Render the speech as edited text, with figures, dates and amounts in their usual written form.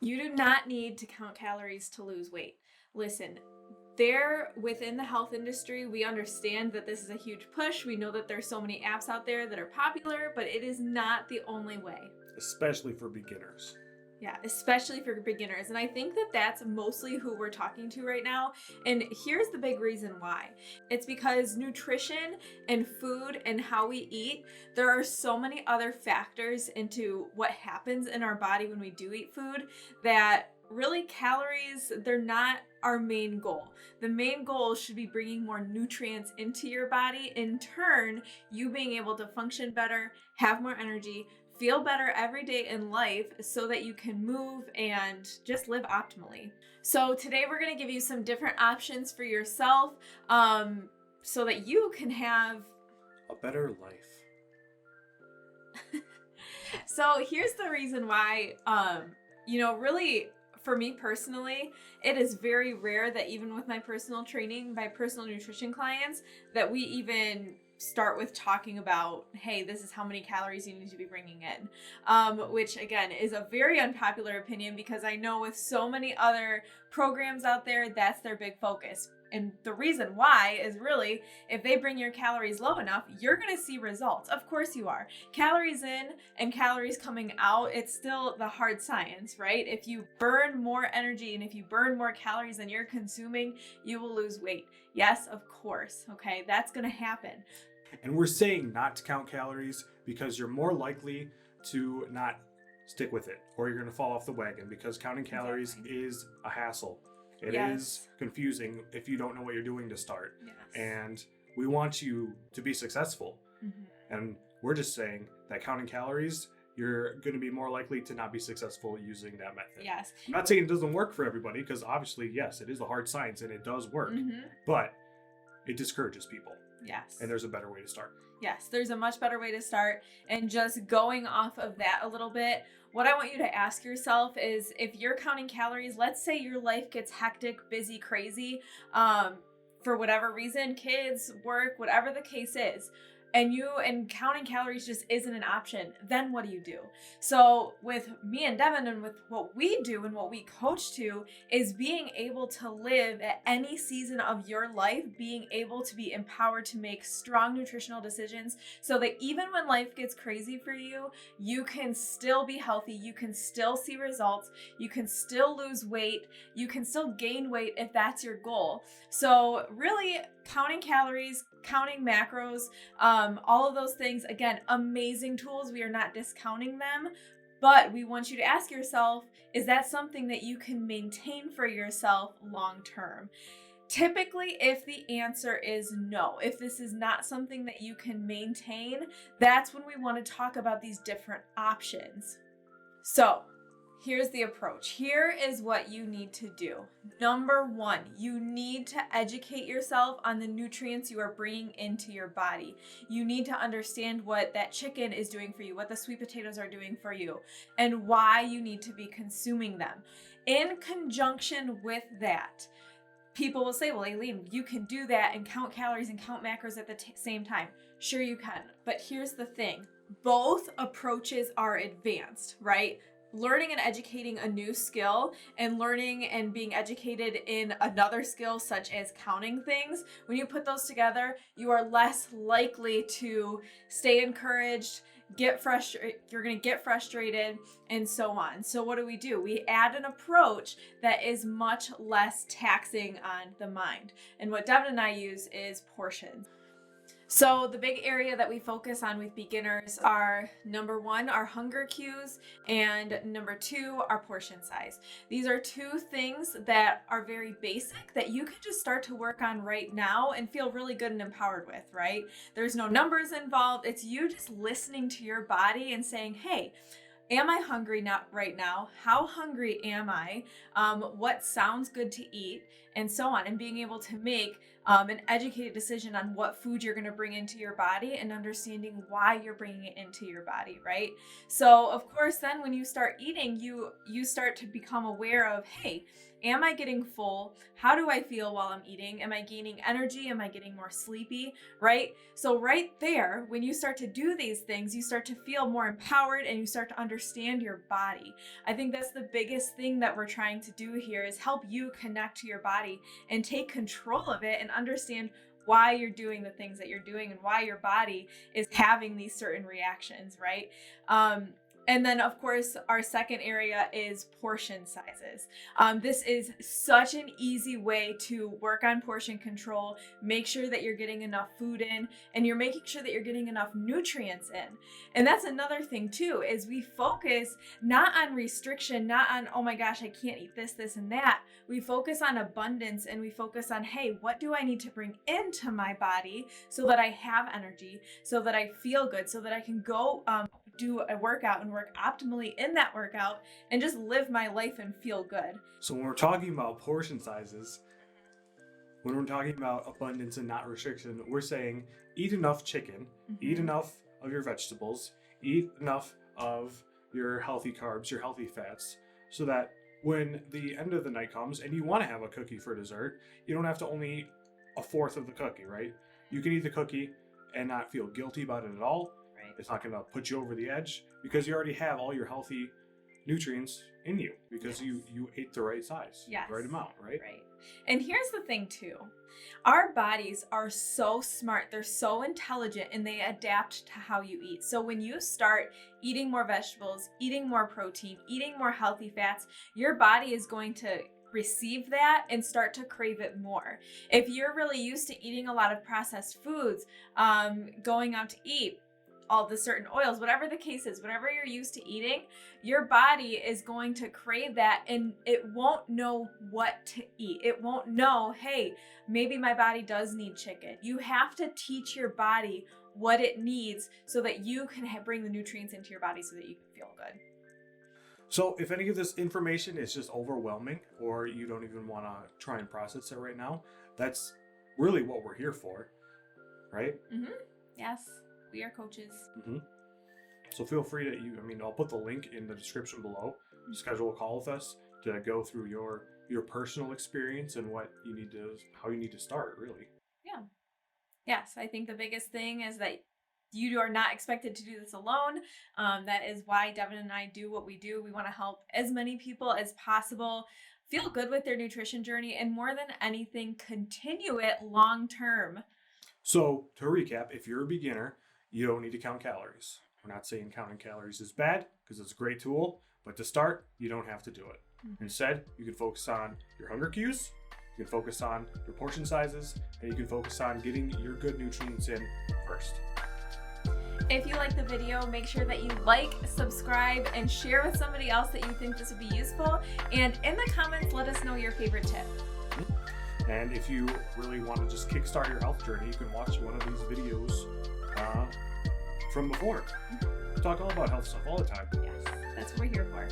You do not need to count calories to lose weight. Listen, there within the health industry, we understand that this is a huge push. We know that there's so many apps out there that are popular, but it is not the only way. Especially for beginners. Yeah, especially for beginners. And I think that that's mostly who we're talking to right now. And here's the big reason why. It's because nutrition and food and how we eat, there are so many other factors into what happens in our body when we do eat food that really calories, they're not our main goal. The main goal should be bringing more nutrients into your body. In turn, you being able to function better, have more energy, feel better every day in life so that you can move and just live optimally. So today we're going to give you some different options for yourself so that you can have a better life. So here's the reason why, really for me personally, it is very rare that even with my personal training, my personal nutrition clients, that we even start with talking about, hey, this is how many calories you need to be bringing in, which again is a very unpopular opinion because I know with so many other programs out there, that's their big focus. And the reason why is really if they bring your calories low enough, you're going to see results. Of course you are. Calories in and calories coming out, it's still the hard science, right? If you burn more energy and if you burn more calories than you're consuming, you will lose weight. Yes, of course. Okay, that's going to happen. And we're saying not to count calories because you're more likely to not stick with it or you're going to fall off the wagon because counting calories is a hassle. It is confusing if you don't know what you're doing to start. Yes. And we want you to be successful. Mm-hmm. And we're just saying that counting calories, you're going to be more likely to not be successful using that method. Yes. I'm not saying it doesn't work for everybody because obviously, yes, it is a hard science and it does work. Mm-hmm. But it discourages people. Yes. And there's a better way to start. Yes, there's a much better way to start. And just going off of that a little bit, what I want you to ask yourself is if you're counting calories, let's say your life gets hectic, busy, crazy, for whatever reason, kids, work, whatever the case is, and counting calories just isn't an option, then what do? So with me and Devin and with what we do and what we coach to is being able to live at any season of your life, being able to be empowered to make strong nutritional decisions so that even when life gets crazy for you, you can still be healthy, you can still see results, you can still lose weight, you can still gain weight if that's your goal. So really counting calories, counting macros, all of those things, again, amazing tools. We are not discounting them, but we want you to ask yourself, is that something that you can maintain for yourself long term? Typically, if the answer is no, if this is not something that you can maintain, that's when we want to talk about these different options. So here's the approach. Here is what you need to do. Number one, you need to educate yourself on the nutrients you are bringing into your body. You need to understand what that chicken is doing for you, what the sweet potatoes are doing for you, and why you need to be consuming them. In conjunction with that, people will say, well, Aileen, you can do that and count calories and count macros at the same time. Sure you can, but here's the thing. Both approaches are advanced, right? Learning and educating a new skill and learning and being educated in another skill such as counting things, when you put those together, you are less likely to stay encouraged, you're going to get frustrated, and so on. So what do? We add an approach that is much less taxing on the mind. And what Devin and I use is portions. So the big area that we focus on with beginners are number one, our hunger cues, and number two, our portion size. These are two things that are very basic that you can just start to work on right now and feel really good and empowered with, right? There's no numbers involved. It's you just listening to your body and saying, hey, am I hungry right now? How hungry am I? What sounds good to eat? And so on. And being able to make an educated decision on what food you're going to bring into your body and understanding why you're bringing it into your body, right? So of course, then when you start eating, you start to become aware of, hey, Am I getting full? How do I feel while I'm eating? Am I gaining energy? Am I getting more sleepy? Right? So right there, when you start to do these things, you start to feel more empowered and you start to understand your body. I think that's the biggest thing that we're trying to do here is help you connect to your body and take control of it and understand why you're doing the things that you're doing and why your body is having these certain reactions, right? And then, of course, our second area is portion sizes. This is such an easy way to work on portion control, make sure that you're getting enough food in, and you're making sure that you're getting enough nutrients in. And that's another thing too, is we focus not on restriction, not on, oh my gosh, I can't eat this, this, and that. We focus on abundance and we focus on, hey, what do I need to bring into my body so that I have energy, so that I feel good, so that I can go do a workout and work optimally in that workout and just live my life and feel good. So when we're talking about portion sizes, when we're talking about abundance and not restriction, we're saying eat enough chicken, eat enough of your vegetables, eat enough of your healthy carbs, your healthy fats, so that when the end of the night comes and you want to have a cookie for dessert, you don't have to only eat a fourth of the cookie, right? You can eat the cookie and not feel guilty about it at all. It's not going to put you over the edge because you already have all your healthy nutrients in you because you ate the right size, the right amount, right? Right. And here's the thing too. Our bodies are so smart. They're so intelligent and they adapt to how you eat. So when you start eating more vegetables, eating more protein, eating more healthy fats, your body is going to receive that and start to crave it more. If you're really used to eating a lot of processed foods, going out to eat, all the certain oils, whatever the case is, whatever you're used to eating, your body is going to crave that and it won't know what to eat. It won't know, hey, maybe my body does need chicken. You have to teach your body what it needs so that you can bring the nutrients into your body so that you can feel good. So if any of this information is just overwhelming or you don't even want to try and process it right now, that's really what we're here for, right? Yes. We are coaches. So feel free to, I'll put the link in the description below. Schedule a call with us to go through your personal experience and how you need to start, really. Yeah. Yes, I think the biggest thing is that you are not expected to do this alone. That is why Devin and I do what we do. We want to help as many people as possible feel good with their nutrition journey and more than anything, continue it long term. So to recap, if you're a beginner, you don't need to count calories. We're not saying counting calories is bad because it's a great tool, but to start, you don't have to do it. Instead, you can focus on your hunger cues, you can focus on your portion sizes, and you can focus on getting your good nutrients in first. If you like the video, make sure that you like, subscribe, and share with somebody else that you think this would be useful. And in the comments, let us know your favorite tip. And if you really want to just kickstart your health journey, you can watch one of these videos from before. We talk all about health stuff all the time. Yes, that's what we're here for.